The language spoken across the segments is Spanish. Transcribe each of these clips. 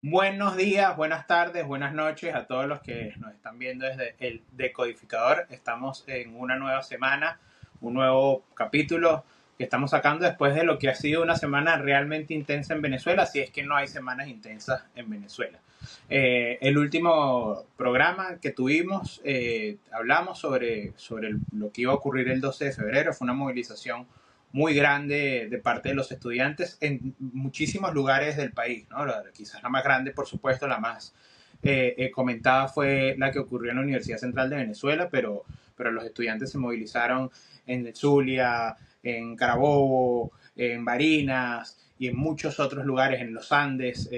Buenos días, buenas tardes, buenas noches a todos los que nos están viendo desde el Decodificador. Estamos en una nueva semana, un nuevo capítulo que estamos sacando después de lo que ha sido una semana realmente intensa en Venezuela, si es que no hay semanas intensas en Venezuela. El último programa que tuvimos, hablamos sobre lo que iba a ocurrir el 12 de febrero. Fue una movilización muy grande de parte de los estudiantes en muchísimos lugares del país, ¿no? Quizás la más grande, por supuesto, la más comentada fue la que ocurrió en la Universidad Central de Venezuela, pero los estudiantes se movilizaron en Zulia, en Carabobo, en Barinas y en muchos otros lugares, en los Andes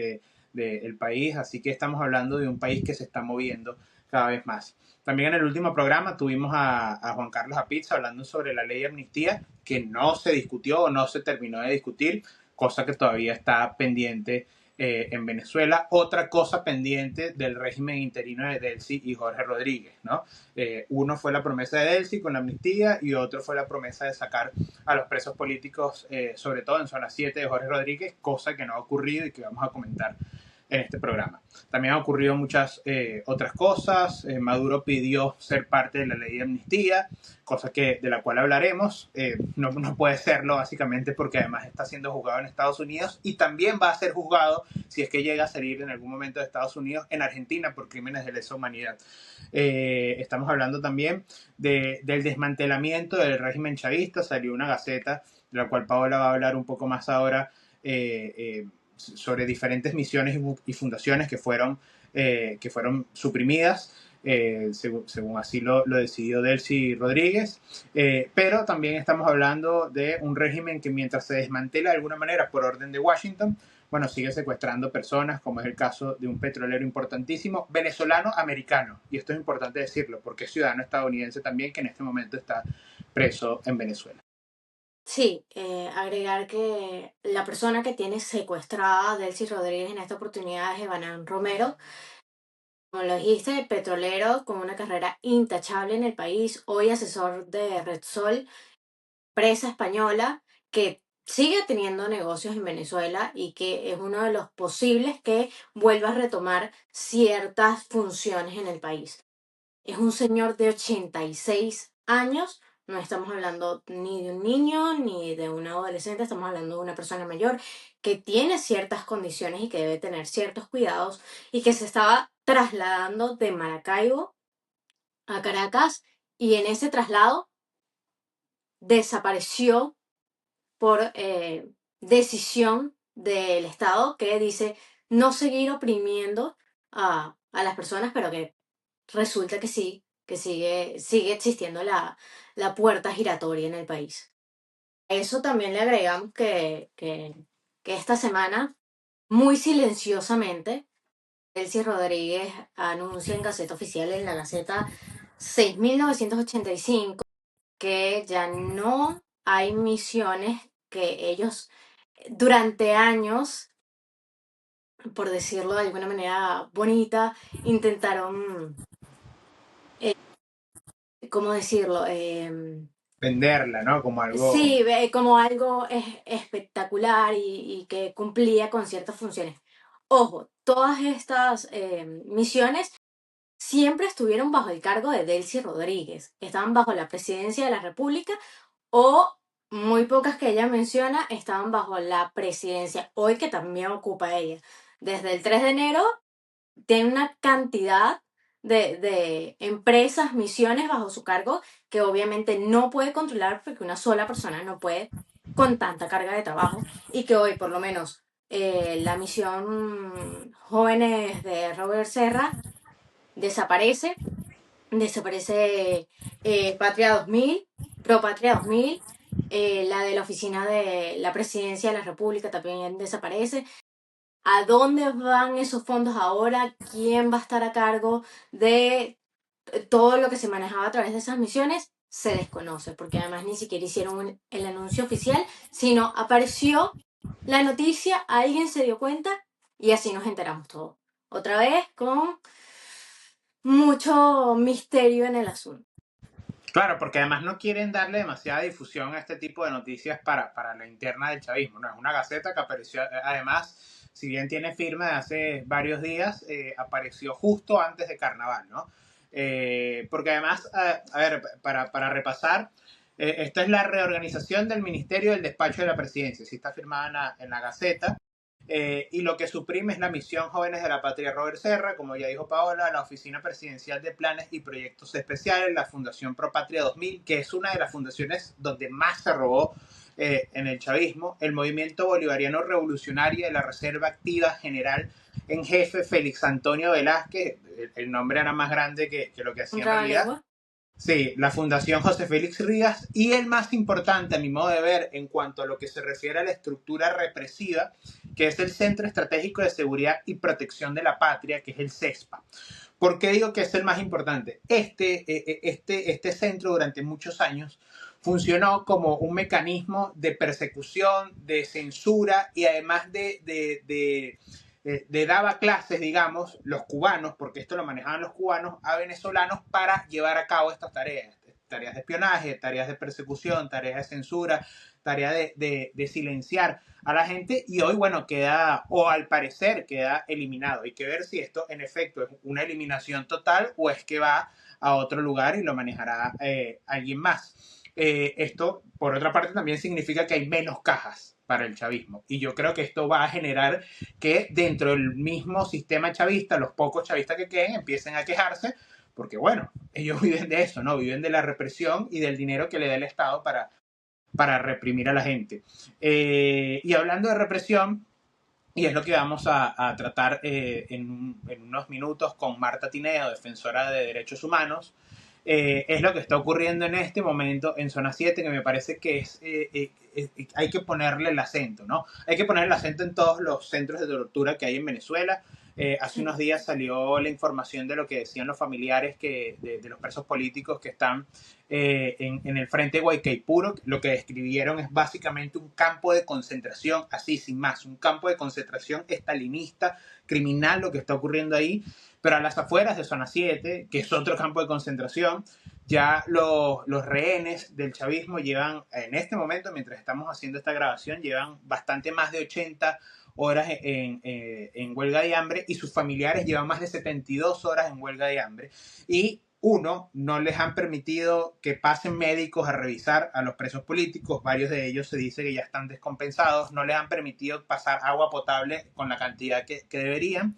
del país, así que estamos hablando de un país que se está moviendo cada vez más. También en el último programa tuvimos a Juan Carlos Apitz hablando sobre la ley de amnistía, que no se discutió o no se terminó de discutir, cosa que todavía está pendiente en Venezuela. Otra cosa pendiente del régimen interino de Delcy y Jorge Rodríguez, ¿no? Uno fue la promesa de Delcy con la amnistía y otro fue la promesa de sacar a los presos políticos, sobre todo en zona 7 de Jorge Rodríguez, cosa que no ha ocurrido y que vamos a comentar en este programa. También han ocurrido muchas otras cosas. Maduro pidió ser parte de la ley de amnistía, cosa de la cual hablaremos. No puede serlo básicamente porque además está siendo juzgado en Estados Unidos y también va a ser juzgado, si es que llega a salir en algún momento de Estados Unidos, en Argentina por crímenes de lesa humanidad. Estamos hablando también del desmantelamiento del régimen chavista. Salió una gaceta de la cual Paola va a hablar un poco más ahora, sobre diferentes misiones y fundaciones que fueron suprimidas, según así lo decidió Delcy Rodríguez. Pero también estamos hablando de un régimen que, mientras se desmantela de alguna manera por orden de Washington, bueno, sigue secuestrando personas, como es el caso de un petrolero importantísimo, venezolano-americano. Y esto es importante decirlo, porque es ciudadano estadounidense también, que en este momento está preso en Venezuela. Sí, agregar que la persona que tiene secuestrada a Delcy Rodríguez en esta oportunidad es Evanán Romero, como lo dijiste, petrolero con una carrera intachable en el país, hoy asesor de Repsol, empresa española que sigue teniendo negocios en Venezuela y que es uno de los posibles que vuelva a retomar ciertas funciones en el país. Es un señor de 86 años, no estamos hablando ni de un niño ni de un adolescente, estamos hablando de una persona mayor que tiene ciertas condiciones y que debe tener ciertos cuidados y que se estaba trasladando de Maracaibo a Caracas y en ese traslado desapareció por decisión del Estado que dice no seguir oprimiendo a las personas, pero que resulta que sí, que sigue existiendo la puerta giratoria en el país. A eso también le agregamos que esta semana, muy silenciosamente, Delcy Rodríguez anuncia en Gaceta Oficial, en la Gaceta 6985, que ya no hay misiones que ellos durante años, por decirlo de alguna manera bonita, intentaron, ¿cómo decirlo? Venderla, ¿no? Como algo. Sí, como algo espectacular y que cumplía con ciertas funciones. Ojo, todas estas misiones siempre estuvieron bajo el cargo de Delcy Rodríguez, estaban bajo la presidencia de la República o muy pocas que ella menciona estaban bajo la presidencia, hoy que también ocupa ella. Desde el 3 de enero tiene una cantidad de empresas, misiones bajo su cargo que obviamente no puede controlar porque una sola persona no puede con tanta carga de trabajo y que hoy por lo menos la misión Jóvenes de Robert Serra desaparece, desaparece Patria 2000, Pro Patria 2000, la de la oficina de la presidencia de la República también desaparece. ¿A dónde van esos fondos ahora? ¿Quién va a estar a cargo de todo lo que se manejaba a través de esas misiones? Se desconoce, porque además ni siquiera hicieron el anuncio oficial, sino apareció la noticia, alguien se dio cuenta y así nos enteramos todos. Otra vez con mucho misterio en el asunto. Claro, porque además no quieren darle demasiada difusión a este tipo de noticias para la interna del chavismo, ¿no? Es una gaceta que apareció, además, si bien tiene firma de hace varios días, apareció justo antes de Carnaval, ¿no? Porque además, a ver, para repasar, esta es la reorganización del Ministerio del Despacho de la Presidencia, sí está firmada en la Gaceta, y lo que suprime es la misión Jóvenes de la Patria Robert Serra, como ya dijo Paola, la Oficina Presidencial de Planes y Proyectos Especiales, la Fundación Pro Patria 2000, que es una de las fundaciones donde más se robó en el chavismo, el Movimiento Bolivariano Revolucionario de la Reserva Activa General en Jefe Félix Antonio Velázquez, el nombre era más grande que lo que Un hacía en realidad. trabalengua. Sí, la Fundación José Félix Rivas y el más importante, a mi modo de ver, en cuanto a lo que se refiere a la estructura represiva, que es el Centro Estratégico de Seguridad y Protección de la Patria, que es el CESPA. ¿Por qué digo que es el más importante? Este centro durante muchos años funcionó como un mecanismo de persecución, de censura y además de daba clases, digamos, los cubanos, porque esto lo manejaban los cubanos, a venezolanos para llevar a cabo estas tareas de espionaje, tareas de persecución, tareas de censura, tareas de silenciar a la gente y hoy, bueno, queda, o al parecer queda eliminado. Hay que ver si esto en efecto es una eliminación total o es que va a otro lugar y lo manejará alguien más. Esto, por otra parte, también significa que hay menos cajas para el chavismo. Y yo creo que esto va a generar que dentro del mismo sistema chavista, los pocos chavistas que queden empiecen a quejarse, porque bueno, ellos viven de eso, ¿no? Viven de la represión y del dinero que le da el Estado para reprimir a la gente. Y hablando de represión, y es lo que vamos a tratar en unos minutos con Marta Tineo, defensora de derechos humanos, es lo que está ocurriendo en este momento en Zona 7, que me parece que hay que ponerle el acento, ¿no? Hay que poner el acento en todos los centros de tortura que hay en Venezuela. Hace unos días salió la información de lo que decían los familiares de los presos políticos que están en el frente de Guaycaipuro. Lo que describieron es básicamente un campo de concentración, así sin más, un campo de concentración estalinista, criminal, lo que está ocurriendo ahí. Pero a las afueras de Zona 7, que es otro campo de concentración, ya los rehenes del chavismo llevan, en este momento, mientras estamos haciendo esta grabación, llevan bastante más de 80 horas en huelga de hambre y sus familiares llevan más de 72 horas en huelga de hambre. Y uno, no les han permitido que pasen médicos a revisar a los presos políticos, varios de ellos se dice que ya están descompensados, no les han permitido pasar agua potable con la cantidad que deberían.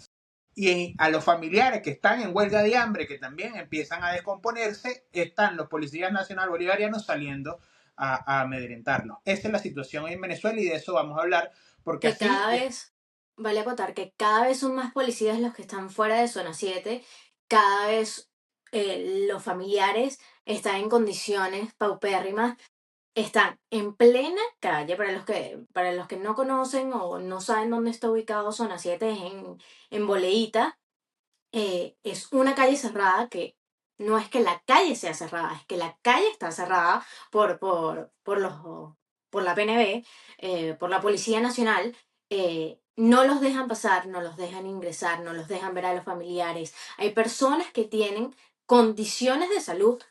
Y a los familiares que están en huelga de hambre, que también empiezan a descomponerse, están los policías nacional bolivarianos saliendo a amedrentarlos. Esa es la situación en Venezuela y de eso vamos a hablar, porque Que así cada vez, vale acotar, que cada vez son más policías los que están fuera de zona 7, cada vez los familiares están en condiciones paupérrimas, están en plena calle, para los que no conocen o no saben dónde está ubicado zona 7, es en Boleíta. Es una calle cerrada que no es que la calle sea cerrada, es que la calle está cerrada por la PNB, por la Policía Nacional. No los dejan pasar, no los dejan ingresar, no los dejan ver a los familiares. Hay personas que tienen condiciones de salud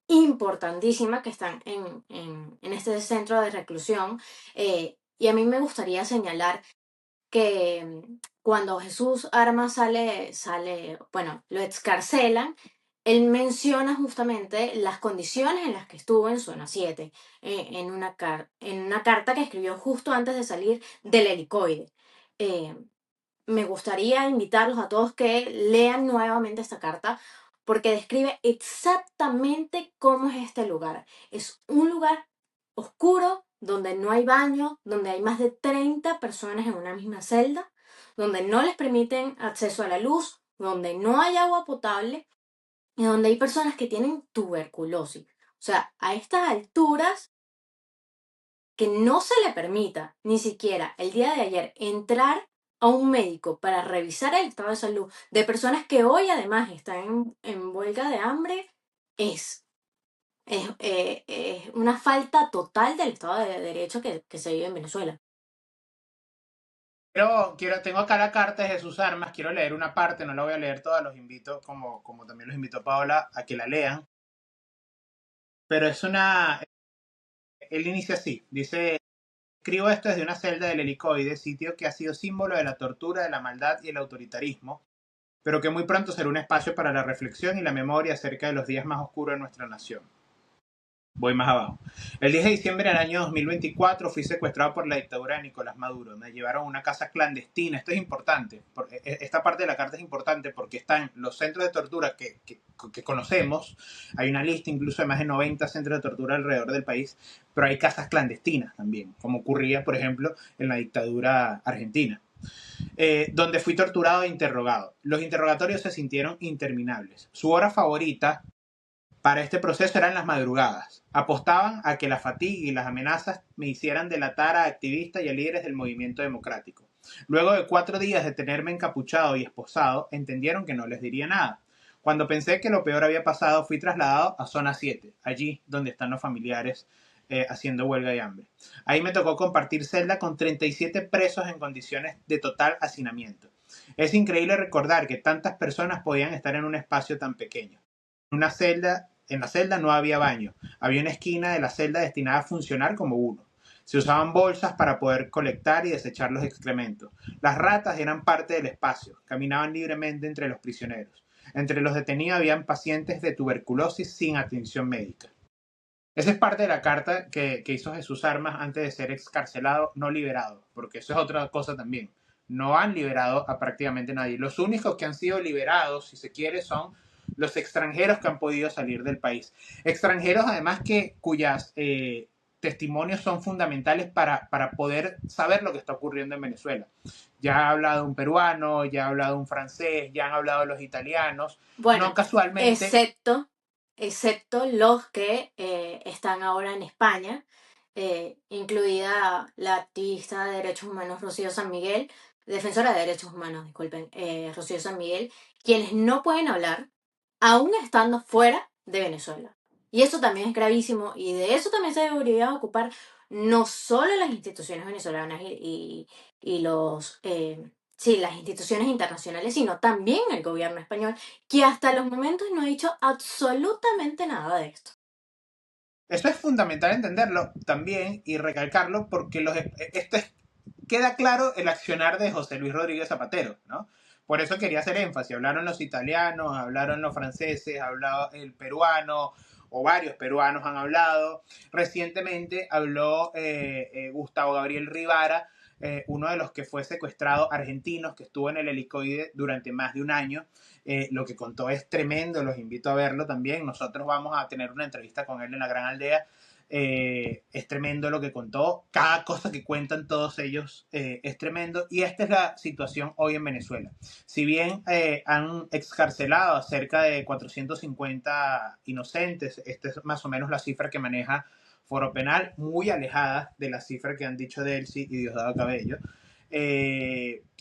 importantísimas que están en este centro de reclusión. Y a mí me gustaría señalar que cuando Jesús Arma bueno, lo excarcelan, él menciona justamente las condiciones en las que estuvo en Zona 7, en una carta que escribió justo antes de salir del helicoide. Eh, Me gustaría invitarlos a todos que lean nuevamente esta carta porque describe exactamente cómo es este lugar. Es un lugar oscuro, donde no hay baño, donde hay más de 30 personas en una misma celda, donde no les permiten acceso a la luz, donde no hay agua potable y donde hay personas que tienen tuberculosis. O sea, a estas alturas, que no se le permita ni siquiera el día de ayer entrar a un médico para revisar el estado de salud de personas que hoy además están en huelga de hambre, es, es una falta total del Estado de Derecho que se vive en Venezuela. tengo acá la carta de Jesús Armas, quiero leer una parte, no la voy a leer toda, los invito, como también los invito a Paola, a que la lean. Pero él inicia así, dice: Escribo esto desde una celda del Helicoide, sitio que ha sido símbolo de la tortura, de la maldad y el autoritarismo, pero que muy pronto será un espacio para la reflexión y la memoria acerca de los días más oscuros de nuestra nación. Voy más abajo. El 10 de diciembre del año 2024 fui secuestrado por la dictadura de Nicolás Maduro. Me llevaron a una casa clandestina. Esto es importante. Esta parte de la carta es importante porque están los centros de tortura que conocemos. Hay una lista incluso de más de 90 centros de tortura alrededor del país, pero hay casas clandestinas también, como ocurría, por ejemplo, en la dictadura argentina. Donde fui torturado e interrogado. Los interrogatorios se sintieron interminables. Su hora favorita para este proceso eran las madrugadas. Apostaban a que la fatiga y las amenazas me hicieran delatar a activistas y a líderes del movimiento democrático. Luego de 4 días de tenerme encapuchado y esposado, entendieron que no les diría nada. Cuando pensé que lo peor había pasado, fui trasladado a Zona 7, allí donde están los familiares haciendo huelga de hambre. Ahí me tocó compartir celda con 37 presos en condiciones de total hacinamiento. Es increíble recordar que tantas personas podían estar en un espacio tan pequeño. En la celda no había baño. Había una esquina de la celda destinada a funcionar como uno. Se usaban bolsas para poder colectar y desechar los excrementos. Las ratas eran parte del espacio. Caminaban libremente entre los prisioneros. Entre los detenidos habían pacientes de tuberculosis sin atención médica. Esa es parte de la carta que hizo Jesús Armas antes de ser excarcelado, no liberado, porque eso es otra cosa también. No han liberado a prácticamente nadie. Los únicos que han sido liberados, si se quiere, son los extranjeros que han podido salir del país. Extranjeros, además, cuyas testimonios son fundamentales para poder saber lo que está ocurriendo en Venezuela. Ya ha hablado un peruano, ya ha hablado un francés, ya han hablado los italianos. Bueno, No casualmente. excepto los que están ahora en España, incluida la activista de derechos humanos Rocío San Miguel, defensora de derechos humanos, disculpen, Rocío San Miguel, quienes no pueden hablar aún estando fuera de Venezuela. Y eso también es gravísimo y de eso también se debería ocupar no solo las instituciones venezolanas y sí, las instituciones internacionales, sino también el gobierno español, que hasta los momentos no ha dicho absolutamente nada de esto. Esto es fundamental entenderlo también y recalcarlo porque queda claro el accionar de José Luis Rodríguez Zapatero, ¿no? Por eso quería hacer énfasis. Hablaron los italianos, hablaron los franceses, habló el peruano, o varios peruanos han hablado. Recientemente habló Gustavo Gabriel Rivara, uno de los que fue secuestrado argentinos, que estuvo en el Helicoide durante más de un año. Lo que contó es tremendo, los invito a verlo también. Nosotros vamos a tener una entrevista con él en La Gran Aldea. Es tremendo lo que contó. Cada cosa que cuentan todos ellos es tremendo. Y esta es la situación hoy en Venezuela. Si bien han excarcelado a cerca de 450 inocentes, esta es más o menos la cifra que maneja Foro Penal, muy alejada de la cifra que han dicho Delcy y Diosdado Cabello.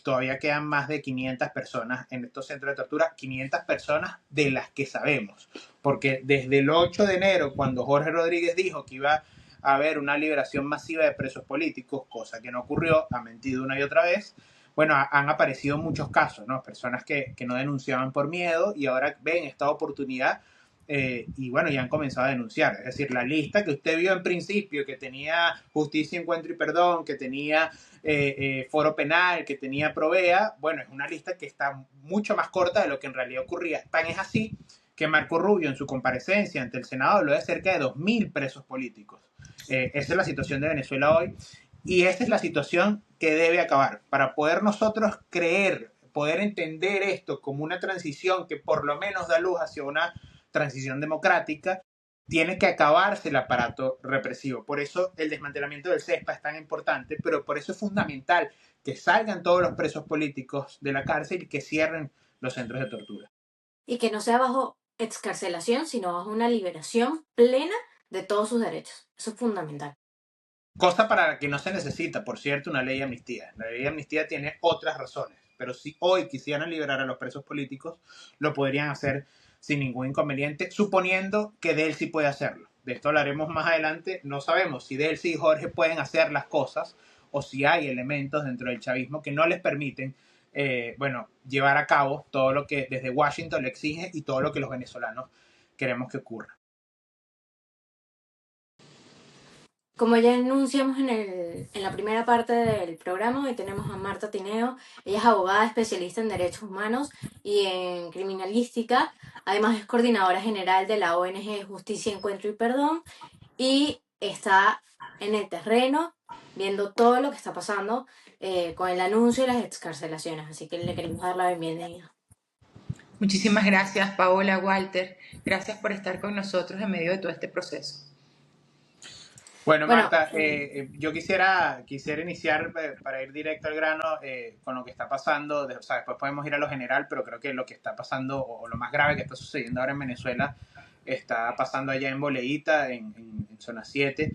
Todavía quedan más de 500 personas en estos centros de tortura, 500 personas de las que sabemos, porque desde el 8 de enero, cuando Jorge Rodríguez dijo que iba a haber una liberación masiva de presos políticos, cosa que no ocurrió, ha mentido una y otra vez, bueno, han aparecido muchos casos, ¿no? Personas que no denunciaban por miedo y ahora ven esta oportunidad y bueno, ya han comenzado a denunciar. Es decir, la lista que usted vio en principio, que tenía Justicia, Encuentro y Perdón, que tenía Foro Penal, que tenía Provea, bueno, es una lista que está mucho más corta de lo que en realidad ocurría. Tan es así que Marco Rubio en su comparecencia ante el Senado habló de cerca de 2.000 presos políticos. Esa es la situación de Venezuela hoy y esta es la situación que debe acabar. Para poder nosotros creer, poder entender esto como una transición que por lo menos da luz hacia una transición democrática, tiene que acabarse el aparato represivo. Por eso el desmantelamiento del CESPA es tan importante, pero por eso es fundamental que salgan todos los presos políticos de la cárcel y que cierren los centros de tortura. Y que no sea bajo excarcelación, sino bajo una liberación plena de todos sus derechos. Eso es fundamental. Cosa para la que no se necesita, por cierto, una ley de amnistía. La ley de amnistía tiene otras razones, pero si hoy quisieran liberar a los presos políticos, lo podrían hacer sin ningún inconveniente, suponiendo que Delcy puede hacerlo. De esto hablaremos más adelante. No sabemos si Delcy y Jorge pueden hacer las cosas o si hay elementos dentro del chavismo que no les permiten llevar a cabo todo lo que desde Washington le exige y todo lo que los venezolanos queremos que ocurra. Como ya anunciamos en la primera parte del programa, hoy tenemos a Marta Tineo. Ella es abogada especialista en derechos humanos y en criminalística. Además es coordinadora general de la ONG Justicia, Encuentro y Perdón y está en el terreno viendo todo lo que está pasando con el anuncio de las excarcelaciones. Así que le queremos dar la bienvenida. Muchísimas gracias, Paola, Walter. Gracias por estar con nosotros en medio de todo este proceso. Bueno, Bueno, Marta, yo quisiera iniciar para ir directo al grano con lo que está pasando. O sea, después podemos ir a lo general, pero creo que lo que está pasando o lo más grave que está sucediendo ahora en Venezuela está pasando allá en Boleíta, en zona 7.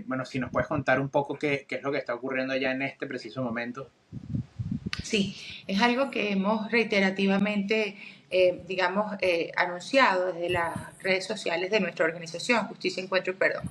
Bueno, si nos puedes contar un poco qué es lo que está ocurriendo allá en este preciso momento. Sí, es algo que hemos reiterativamente, anunciado desde las redes sociales de nuestra organización, Justicia, Encuentro y Perdón.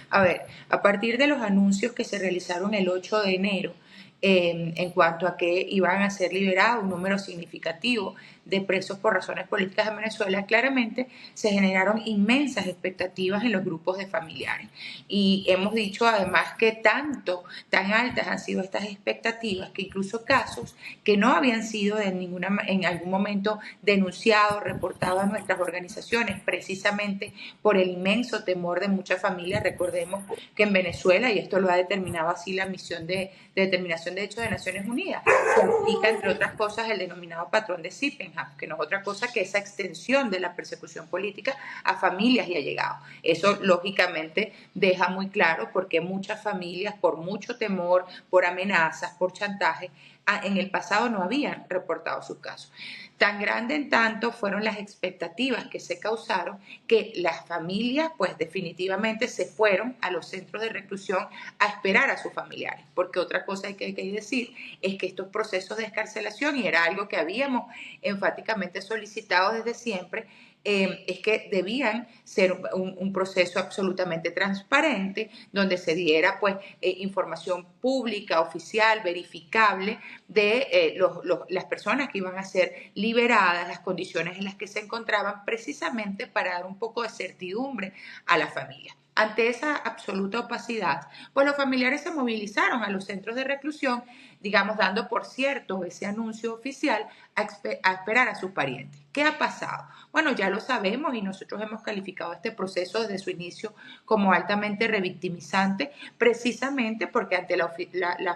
A ver, a partir de los anuncios que se realizaron el 8 de enero, en cuanto a que iban a ser liberados un número significativo de presos por razones políticas en Venezuela, claramente se generaron inmensas expectativas en los grupos de familiares. Y hemos dicho además que tan altas han sido estas expectativas que incluso casos que no habían sido en algún momento denunciados, reportados a nuestras organizaciones, precisamente por el inmenso temor de muchas familias. Recordemos que en Venezuela, y esto lo ha determinado así la misión de determinación de derechos de Naciones Unidas, se aplica, entre otras cosas, el denominado patrón de Sippenham, que no es otra cosa que esa extensión de la persecución política a familias y allegados. Eso, lógicamente, deja muy claro por qué muchas familias, por mucho temor, por amenazas, por chantaje, en el pasado no habían reportado sus casos. Tan grande en tanto fueron las expectativas que se causaron que las familias pues definitivamente se fueron a los centros de reclusión a esperar a sus familiares, porque otra cosa que hay que decir es que estos procesos de escarcelación, y era algo que habíamos enfáticamente solicitado desde siempre, es que debían ser un proceso absolutamente transparente, donde se diera pues información pública, oficial, verificable de las personas que iban a ser liberadas, las condiciones en las que se encontraban, precisamente para dar un poco de certidumbre a la familia. Ante esa absoluta opacidad, pues los familiares se movilizaron a los centros de reclusión, digamos, dando por cierto ese anuncio oficial a esperar a sus parientes. ¿Qué ha pasado? Bueno, ya lo sabemos y nosotros hemos calificado este proceso desde su inicio como altamente revictimizante, precisamente porque ante la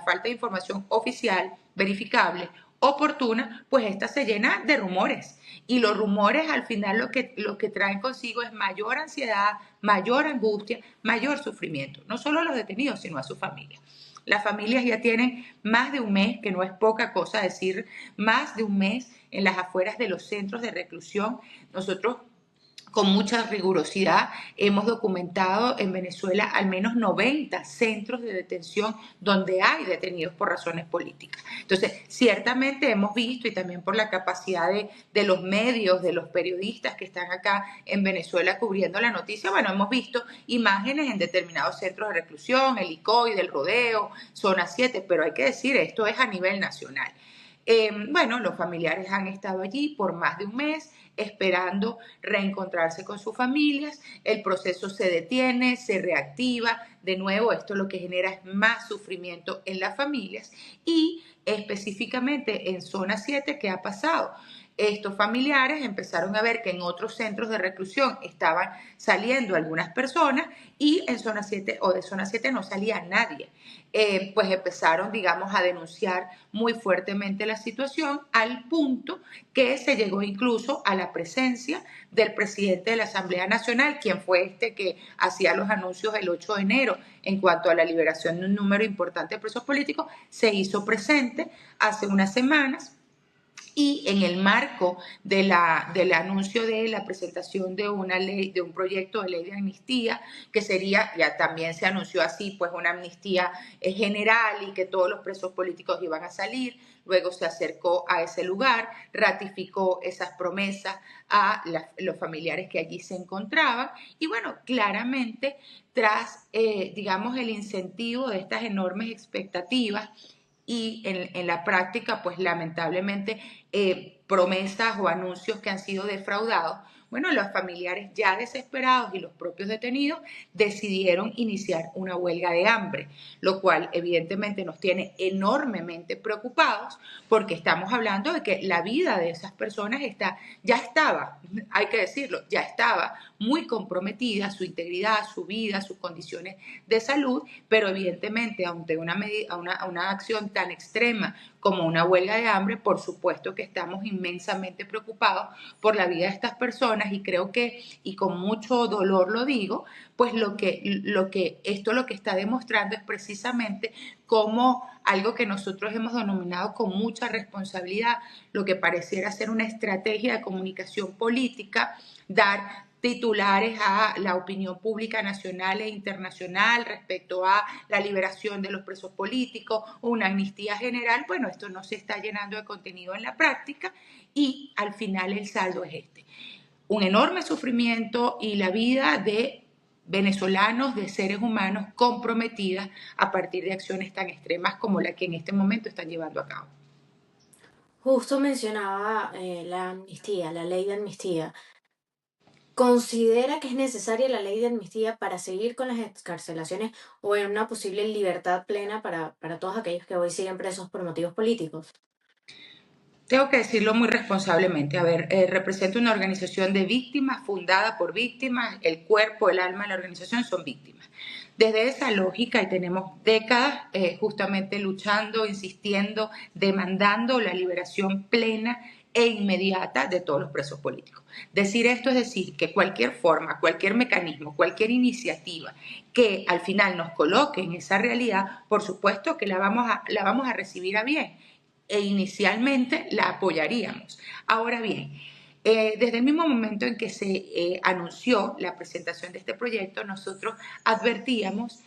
falta de información oficial, verificable, oportuna, pues esta se llena de rumores. Y los rumores al final lo que traen consigo es mayor ansiedad, mayor angustia, mayor sufrimiento, no solo a los detenidos, sino a sus familias. Las familias ya tienen más de un mes, que no es poca cosa decir, más de un mes en las afueras de los centros de reclusión. Nosotros con mucha rigurosidad hemos documentado en Venezuela al menos 90 centros de detención donde hay detenidos por razones políticas. Entonces, ciertamente hemos visto, y también por la capacidad de los medios, de los periodistas que están acá en Venezuela cubriendo la noticia, bueno, hemos visto imágenes en determinados centros de reclusión, el ICOI, del Rodeo, Zona 7, pero hay que decir, esto es a nivel nacional. Bueno, los familiares han estado allí por más de un mes esperando reencontrarse con sus familias, el proceso se detiene, se reactiva, de nuevo esto lo que genera es más sufrimiento en las familias y específicamente en zona 7, ¿qué ha pasado? Estos familiares empezaron a ver que en otros centros de reclusión estaban saliendo algunas personas y en zona 7 o de zona 7 no salía nadie. Pues empezaron, digamos, a denunciar muy fuertemente la situación al punto que se llegó incluso a la presencia del presidente de la Asamblea Nacional, quien fue este que hacía los anuncios el 8 de enero en cuanto a la liberación de un número importante de presos políticos, se hizo presente hace unas semanas. Y en el marco del anuncio de la presentación de una ley, de un proyecto de ley de amnistía, que sería, ya también se anunció así, pues una amnistía general y que todos los presos políticos iban a salir, luego se acercó a ese lugar, ratificó esas promesas a los familiares que allí se encontraban y bueno, claramente tras, digamos, el incentivo de estas enormes expectativas, y en la práctica, pues lamentablemente, promesas o anuncios que han sido defraudados, Bueno, los familiares ya desesperados y los propios detenidos decidieron iniciar una huelga de hambre, lo cual evidentemente nos tiene enormemente preocupados porque estamos hablando de que la vida de esas personas ya estaba, hay que decirlo, ya estaba muy comprometida, su integridad, su vida, sus condiciones de salud, pero evidentemente ante una acción tan extrema como una huelga de hambre, por supuesto que estamos inmensamente preocupados por la vida de estas personas y creo que, y con mucho dolor lo digo, pues esto lo que está demostrando es precisamente cómo algo que nosotros hemos denominado con mucha responsabilidad, lo que pareciera ser una estrategia de comunicación política, dar titulares a la opinión pública nacional e internacional respecto a la liberación de los presos políticos o una amnistía general, bueno, esto no se está llenando de contenido en la práctica y al final el saldo es este. Un enorme sufrimiento y la vida de venezolanos, de seres humanos comprometidas a partir de acciones tan extremas como la que en este momento están llevando a cabo. Justo mencionaba la amnistía, la ley de amnistía. ¿Considera que es necesaria la ley de amnistía para seguir con las excarcelaciones o en una posible libertad plena para todos aquellos que hoy siguen presos por motivos políticos? Tengo que decirlo muy responsablemente. A ver, represento una organización de víctimas fundada por víctimas. El cuerpo, el alma de la organización son víctimas. Desde esa lógica, y tenemos décadas justamente luchando, insistiendo, demandando la liberación plena e inmediata de todos los presos políticos. Decir esto es decir que cualquier forma, cualquier mecanismo, cualquier iniciativa que al final nos coloque en esa realidad, por supuesto que la vamos a recibir a bien e inicialmente la apoyaríamos. Ahora bien, desde el mismo momento en que se anunció la presentación de este proyecto, nosotros advertíamos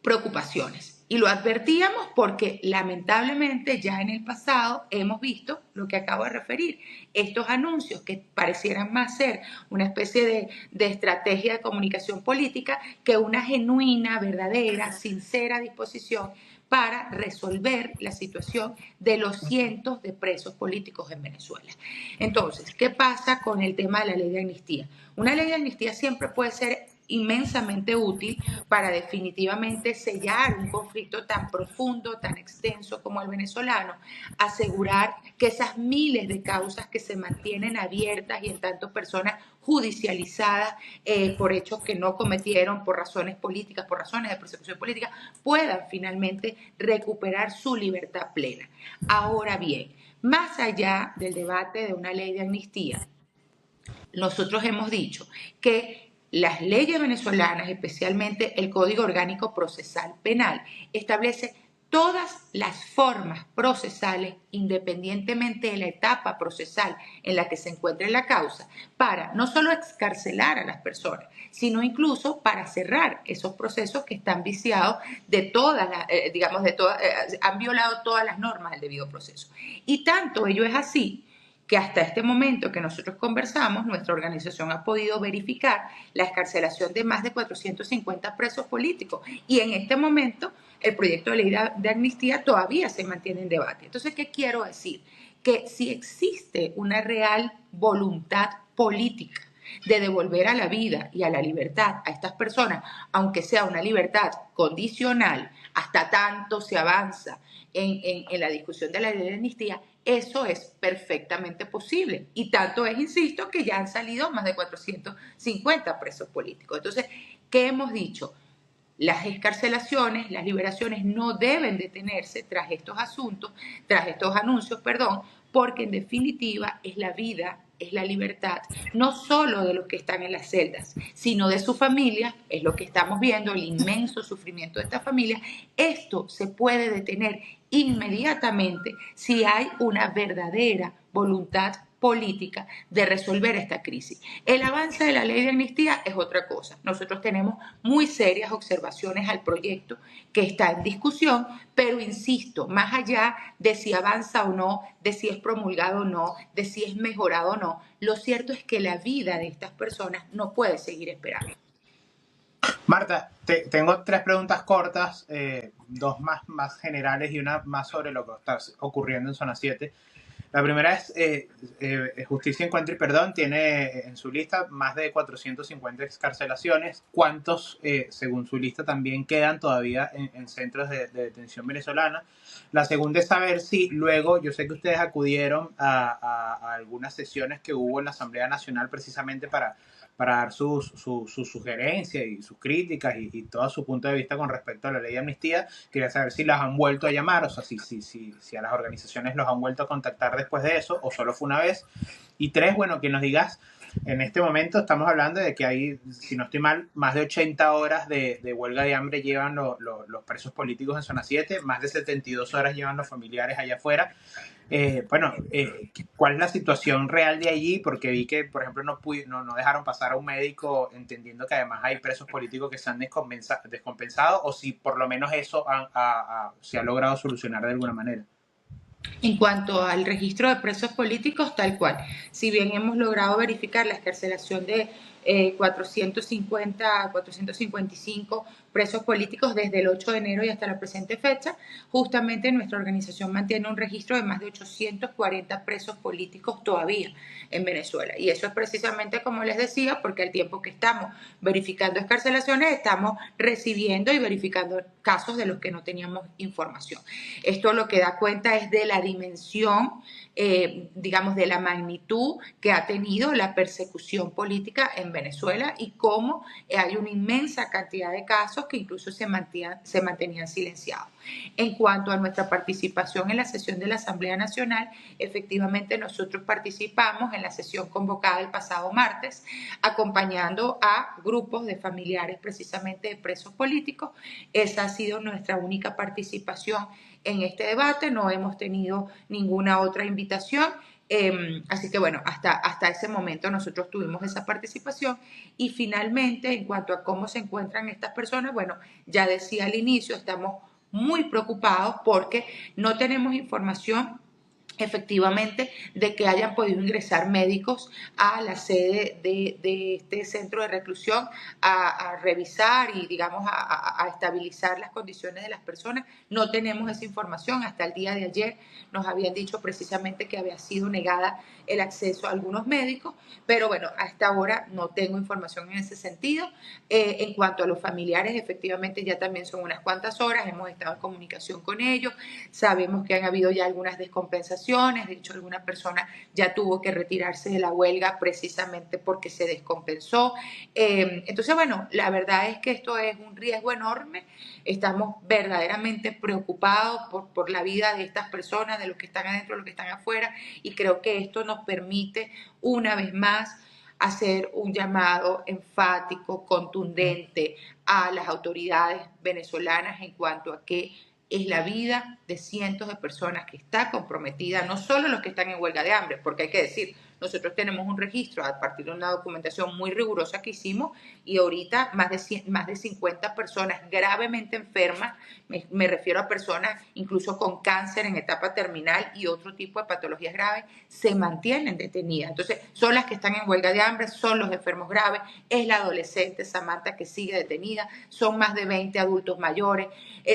preocupaciones. Y lo advertíamos porque lamentablemente ya en el pasado hemos visto lo que acabo de referir, estos anuncios que parecieran más ser una especie de estrategia de comunicación política que una genuina, verdadera, sincera disposición para resolver la situación de los cientos de presos políticos en Venezuela. Entonces, ¿qué pasa con el tema de la ley de amnistía? Una ley de amnistía siempre puede ser inmensamente útil para definitivamente sellar un conflicto tan profundo, tan extenso como el venezolano, asegurar que esas miles de causas que se mantienen abiertas y en tanto personas judicializadas por hechos que no cometieron por razones políticas, por razones de persecución política, puedan finalmente recuperar su libertad plena. Ahora bien, más allá del debate de una ley de amnistía, nosotros hemos dicho que las leyes venezolanas, especialmente el Código Orgánico Procesal Penal, establece todas las formas procesales, independientemente de la etapa procesal en la que se encuentre la causa, para no solo excarcelar a las personas, sino incluso para cerrar esos procesos que están viciados de todas las, han violado todas las normas del debido proceso. Y tanto ello es así que hasta este momento que nosotros conversamos, nuestra organización ha podido verificar la excarcelación de más de 450 presos políticos y en este momento el proyecto de ley de amnistía todavía se mantiene en debate. Entonces, ¿qué quiero decir? Que si existe una real voluntad política de devolver a la vida y a la libertad a estas personas, aunque sea una libertad condicional, hasta tanto se avanza en la discusión de la ley de amnistía, eso es perfectamente posible. Y tanto es, insisto, que ya han salido más de 450 presos políticos. Entonces, ¿qué hemos dicho? Las excarcelaciones, las liberaciones no deben detenerse tras estos asuntos, tras estos anuncios, perdón, porque en definitiva es la vida, es la libertad, no solo de los que están en las celdas, sino de sus familias, es lo que estamos viendo, el inmenso sufrimiento de estas familias. Esto se puede detener inmediatamente si hay una verdadera voluntad política de resolver esta crisis. El avance de la ley de amnistía es otra cosa. Nosotros tenemos muy serias observaciones al proyecto que está en discusión, pero insisto, más allá de si avanza o no, de si es promulgado o no, de si es mejorado o no, lo cierto es que la vida de estas personas no puede seguir esperando. Marta, tengo tres preguntas cortas, dos más generales y una más sobre lo que está ocurriendo en Zona 7. La primera es Justicia, Encuentro y Perdón. Tiene en su lista más de 450 excarcelaciones. ¿Cuántos, según su lista, también quedan todavía en centros de detención venezolana? La segunda es saber si luego, yo sé que ustedes acudieron a algunas sesiones que hubo en la Asamblea Nacional precisamente para dar sus sugerencias y sus críticas y todo su punto de vista con respecto a la ley de amnistía. Quería saber si las han vuelto a llamar, o sea, si a las organizaciones los han vuelto a contactar después de eso, o solo fue una vez. Y tres, bueno, que nos digas, en este momento estamos hablando de que hay, si no estoy mal, más de 80 horas de huelga de hambre llevan los presos políticos en Zona 7, más de 72 horas llevan los familiares allá afuera. ¿Cuál es la situación real de allí? Porque vi que, por ejemplo, no dejaron pasar a un médico, entendiendo que además hay presos políticos que se han descompensado, o si por lo menos eso se ha logrado solucionar de alguna manera. En cuanto al registro de presos políticos, tal cual. Si bien hemos logrado verificar la excarcelación de 450 a 455 presos políticos desde el 8 de enero y hasta la presente fecha, justamente nuestra organización mantiene un registro de más de 840 presos políticos todavía en Venezuela. Y eso es precisamente como les decía, porque al tiempo que estamos verificando excarcelaciones, estamos recibiendo y verificando casos de los que no teníamos información. Esto lo que da cuenta es de la dimensión, digamos, de la magnitud que ha tenido la persecución política en Venezuela y cómo hay una inmensa cantidad de casos que incluso se mantenían silenciados. En cuanto a nuestra participación en la sesión de la Asamblea Nacional, efectivamente nosotros participamos en la sesión convocada el pasado martes, acompañando a grupos de familiares precisamente de presos políticos. Esa ha sido nuestra única participación en este debate, no hemos tenido ninguna otra invitación. Así que bueno, hasta ese momento nosotros tuvimos esa participación. Y finalmente, en cuanto a cómo se encuentran estas personas, bueno, ya decía al inicio, estamos muy preocupados porque no tenemos información efectivamente de que hayan podido ingresar médicos a la sede de este centro de reclusión a revisar y digamos a estabilizar las condiciones de las personas. No tenemos esa información. Hasta el día de ayer nos habían dicho precisamente que había sido negada el acceso a algunos médicos, pero bueno, hasta ahora no tengo información en ese sentido. En cuanto a los familiares, efectivamente ya también son unas cuantas horas, hemos estado en comunicación con ellos, sabemos que han habido ya algunas descompensaciones. De hecho, alguna persona ya tuvo que retirarse de la huelga precisamente porque se descompensó. Entonces, bueno, la verdad es que esto es un riesgo enorme. Estamos verdaderamente preocupados por la vida de estas personas, de los que están adentro, de los que están afuera, y creo que esto nos permite una vez más hacer un llamado enfático, contundente a las autoridades venezolanas en cuanto a que es la vida de cientos de personas que está comprometida, no solo los que están en huelga de hambre, porque hay que decir, nosotros tenemos un registro a partir de una documentación muy rigurosa que hicimos y ahorita más de 50 personas gravemente enfermas, me refiero a personas incluso con cáncer en etapa terminal y otro tipo de patologías graves, se mantienen detenidas. Entonces, son las que están en huelga de hambre, son los enfermos graves, es la adolescente Samantha que sigue detenida, son más de 20 adultos mayores,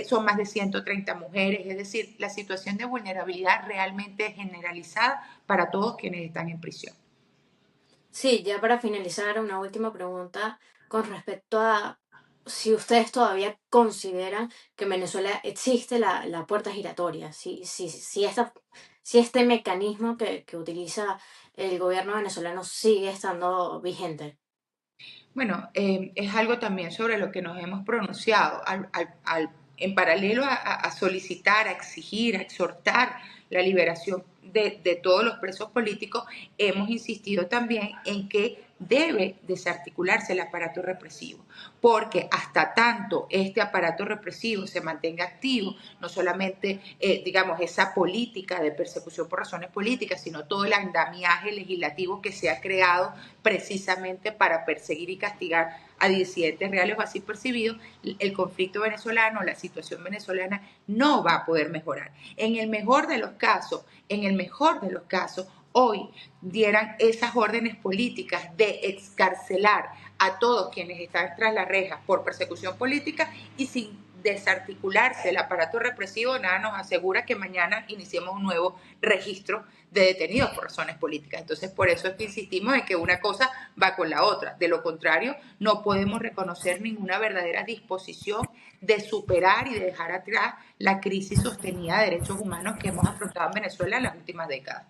son más de 130 mujeres, es decir, la situación de vulnerabilidad realmente es generalizada para todos quienes están en prisión. Sí, ya para finalizar, una última pregunta con respecto a si ustedes todavía consideran que en Venezuela existe la puerta giratoria, si este mecanismo que utiliza el gobierno venezolano sigue estando vigente. Bueno, es algo también sobre lo que nos hemos pronunciado, en paralelo a solicitar, a exigir, a exhortar la liberación de todos los presos políticos, hemos insistido también en que debe desarticularse el aparato represivo, porque hasta tanto este aparato represivo se mantenga activo, no solamente, digamos, esa política de persecución por razones políticas, sino todo el andamiaje legislativo que se ha creado precisamente para perseguir y castigar a disidentes reales o así percibidos, el conflicto venezolano, la situación venezolana no va a poder mejorar. En el mejor de los casos, hoy dieran esas órdenes políticas de excarcelar a todos quienes están tras las rejas por persecución política y sin desarticularse el aparato represivo, nada nos asegura que mañana iniciemos un nuevo registro de detenidos por razones políticas. Entonces, por eso es que insistimos en que una cosa va con la otra. De lo contrario, no podemos reconocer ninguna verdadera disposición de superar y de dejar atrás la crisis sostenida de derechos humanos que hemos afrontado en Venezuela en las últimas décadas.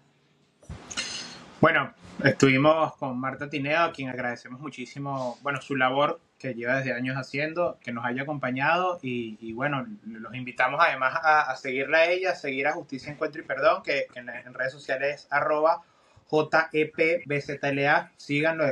Bueno, estuvimos con Marta Tineo, a quien agradecemos muchísimo, bueno, su labor que lleva desde años haciendo, que nos haya acompañado y bueno, los invitamos además a seguirla a ella, a seguir a Justicia, Encuentro y Perdón, que en redes sociales es @JEPBZLA, síganlo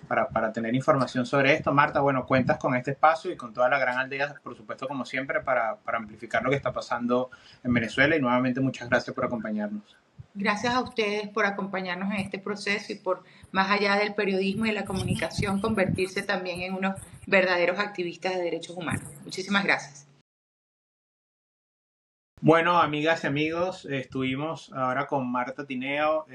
para tener información sobre esto. Marta, bueno, cuentas con este espacio y con toda la gran aldea, por supuesto, como siempre, para amplificar lo que está pasando en Venezuela y nuevamente muchas gracias por acompañarnos. Gracias a ustedes por acompañarnos en este proceso y por, más allá del periodismo y la comunicación, convertirse también en unos verdaderos activistas de derechos humanos. Muchísimas gracias. Bueno, amigas y amigos, estuvimos ahora con Marta Tineo.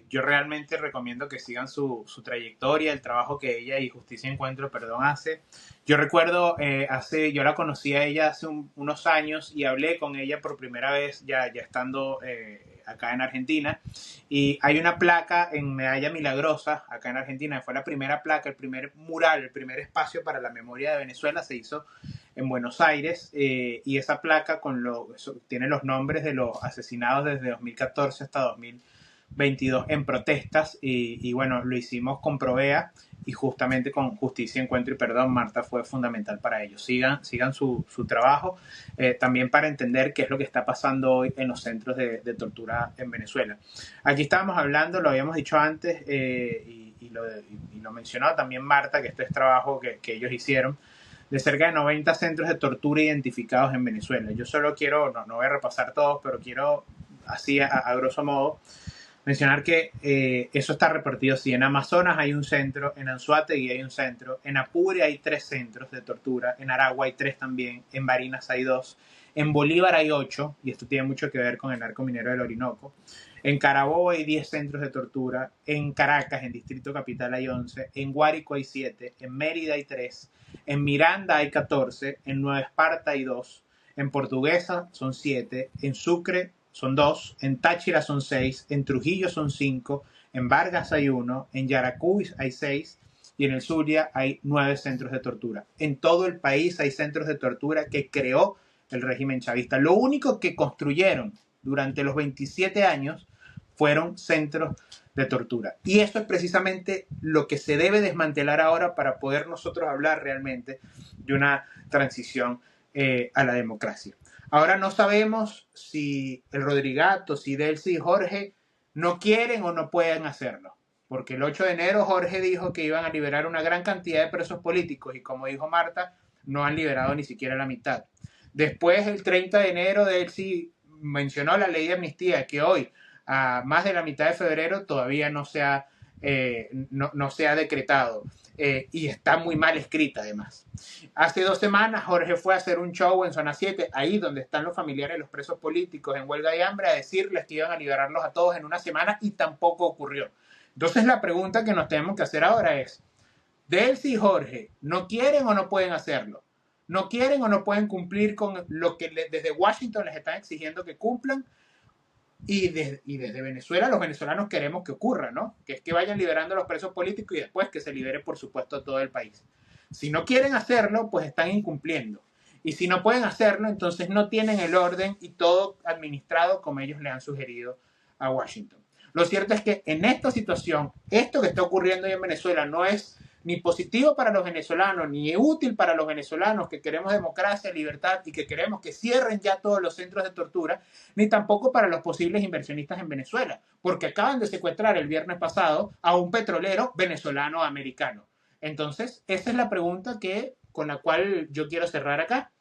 Yo realmente recomiendo que sigan su trayectoria, el trabajo que ella y Justicia Encuentro, perdón, hace. Yo recuerdo, yo la conocí a ella hace unos años y hablé con ella por primera vez ya estando acá en Argentina. Y hay una placa en Medalla Milagrosa, acá en Argentina, fue la primera placa, el primer mural, el primer espacio para la memoria de Venezuela se hizo en Buenos Aires, y esa placa tiene los nombres de los asesinados desde 2014 hasta 2022 en protestas y bueno, lo hicimos con Provea y justamente con Justicia, Encuentro y Perdón. Marta fue fundamental para ello. Sigan su trabajo, también para entender qué es lo que está pasando hoy en los centros de tortura en Venezuela. Aquí estábamos hablando, lo habíamos dicho antes, y lo mencionó también Marta, que este es trabajo que ellos hicieron, de cerca de 90 centros de tortura identificados en Venezuela. Yo solo quiero, no voy a repasar todos, pero quiero así a grosso modo mencionar que eso está repartido así. En Amazonas hay un centro, en Anzoátegui hay un centro, en Apure hay 3 centros de tortura, en Aragua hay 3 también, en Barinas hay 2, en Bolívar hay 8, y esto tiene mucho que ver con el narco minero del Orinoco. En Carabobo hay 10 centros de tortura, en Caracas, en Distrito Capital hay 11, en Guárico hay 7, en Mérida hay 3, en Miranda hay 14, en Nueva Esparta hay 2, en Portuguesa son 7, en Sucre son 2, en Táchira son 6, en Trujillo son 5, en Vargas hay 1, en Yaracuy hay 6 y en el Zulia hay 9 centros de tortura. En todo el país hay centros de tortura que creó el régimen chavista. Lo único que construyeron durante los 27 años fueron centros de tortura. Y eso es precisamente lo que se debe desmantelar ahora para poder nosotros hablar realmente de una transición a la democracia. Ahora no sabemos si el Rodrigato, si Delcy y Jorge no quieren o no pueden hacerlo. Porque el 8 de enero Jorge dijo que iban a liberar una gran cantidad de presos políticos y como dijo Marta, no han liberado ni siquiera la mitad. Después, el 30 de enero, Delcy mencionó la ley de amnistía que hoy, a más de la mitad de febrero, todavía no se ha decretado, y está muy mal escrita además. Hace 2 semanas Jorge fue a hacer un show en Zona 7, ahí donde están los familiares de los presos políticos en huelga de hambre, a decirles que iban a liberarlos a todos en una semana y tampoco ocurrió. Entonces la pregunta que nos tenemos que hacer ahora es, Delcy y Jorge, ¿no quieren o no pueden hacerlo? ¿No quieren o no pueden cumplir con lo que desde Washington les están exigiendo que cumplan? Y desde Venezuela, los venezolanos queremos que ocurra, ¿no? Que es que vayan liberando a los presos políticos y después que se libere, por supuesto, todo el país. Si no quieren hacerlo, pues están incumpliendo. Y si no pueden hacerlo, entonces no tienen el orden y todo administrado como ellos le han sugerido a Washington. Lo cierto es que en esta situación, esto que está ocurriendo hoy en Venezuela no es ni positivo para los venezolanos, ni útil para los venezolanos que queremos democracia, libertad y que queremos que cierren ya todos los centros de tortura, ni tampoco para los posibles inversionistas en Venezuela, porque acaban de secuestrar el viernes pasado a un petrolero venezolano-americano. Entonces, esa es la pregunta con la cual yo quiero cerrar acá.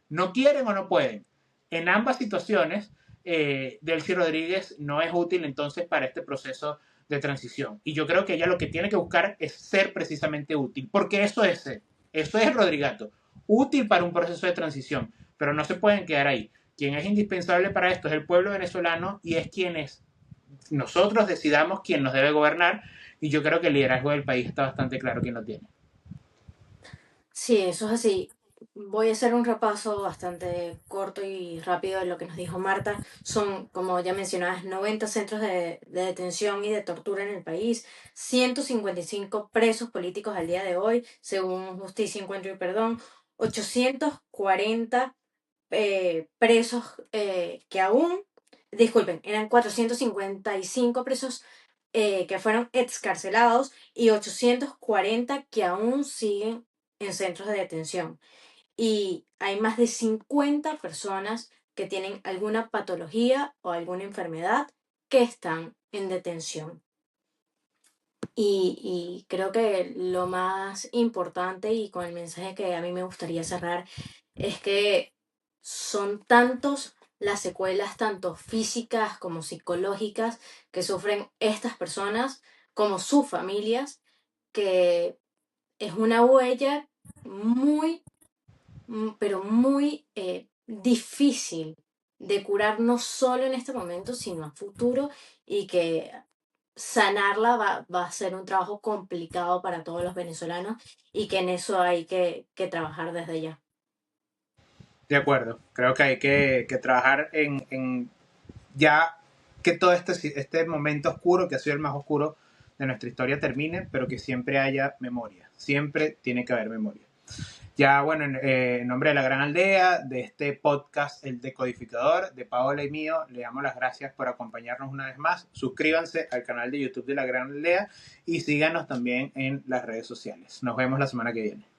¿No quieren o no pueden? En ambas situaciones, Delcy Rodríguez no es útil entonces para este proceso de transición. Y yo creo que ella lo que tiene que buscar es ser precisamente útil, porque eso es Rodrigato, útil para un proceso de transición, pero no se pueden quedar ahí. Quien es indispensable para esto es el pueblo venezolano y es quienes nosotros decidamos quién nos debe gobernar, y yo creo que el liderazgo del país está bastante claro quién lo tiene. Sí, eso es así. voy a hacer un repaso bastante corto y rápido de lo que nos dijo Marta. Son, como ya mencionabas, 90 centros de detención y de tortura en el país, 155 presos políticos al día de hoy, según Justicia, Encuentro y Perdón, 840 presos que aún, disculpen, eran 455 presos que fueron excarcelados y 840 que aún siguen en centros de detención. Y hay más de 50 personas que tienen alguna patología o alguna enfermedad que están en detención. Y creo que lo más importante y con el mensaje que a mí me gustaría cerrar es que son tantos las secuelas, tanto físicas como psicológicas, que sufren estas personas como sus familias, que es una huella muy, pero muy difícil de curar no solo en este momento, sino a futuro, y que sanarla va a ser un trabajo complicado para todos los venezolanos y que en eso hay que trabajar desde ya. De acuerdo, creo que hay que trabajar ya que todo este momento oscuro, que ha sido el más oscuro de nuestra historia, termine, pero que siempre haya memoria, siempre tiene que haber memoria. Ya, bueno, en nombre de la Gran Aldea, de este podcast, El Decodificador, de Paola y mío, le damos las gracias por acompañarnos una vez más. Suscríbanse al canal de YouTube de la Gran Aldea y síganos también en las redes sociales. Nos vemos la semana que viene.